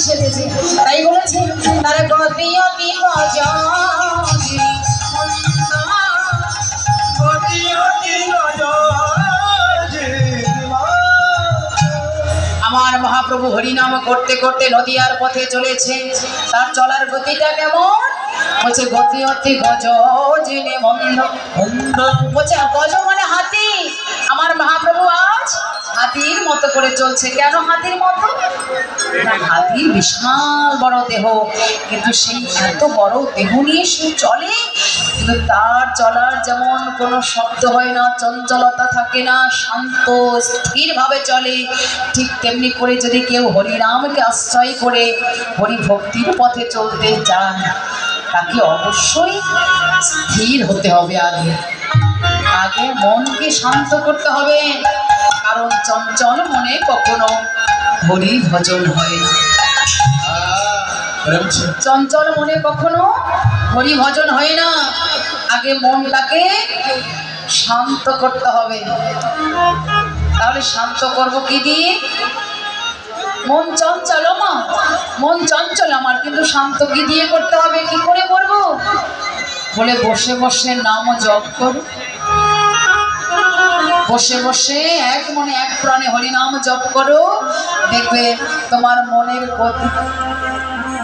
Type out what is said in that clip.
সেজেছে, তাই বলেছে তার গতি অতি আমার মহাপ্রভু হরিনাম করতে করতে নদিয়ার পথে চলেছে। তার চলার গতিটা কেমন? বলছে গতি অতি গজ জেনে মন্দ বলছে গজ মানে হাতি। আমার মহাপ্রভু আজ হাতির মতো করে চলছে। কেন হাতির মতো? না, হাতির বিশাল বড় দেহ, কিন্তু সেই এত বড় দেহ নিয়ে সে চলে, কিন্তু তার চলার যেমন কোনো শব্দ হয় না, চঞ্চলতা থাকে না, শান্ত স্থিরভাবে চলে, ঠিক তেমনি করে যদি কেউ হরিনামকে আশ্রয় করে হরি ভক্তির পথে চলতে চায়, তাকে অবশ্যই স্থির হতে হবে। আগে মনকে শান্ত করতে হবে, কারণ চঞ্চল মনে কখনো হরি ভজন হয় না। চঞ্চল মনে কখনো হরি ভজন হয় না। আগে মনটাকে শান্ত করতে হবে। তাহলে শান্ত করব কি দিয়ে? মন চঞ্চল, মা মন চঞ্চল আমার, কিন্তু শান্ত কি দিয়ে করতে হবে? কি করে করব? বলে বসে বসে নাম জপ করো। বসে বসে এক মনে এক প্রাণে হরিনাম জপ করো, দেখবে তোমার মনের গতি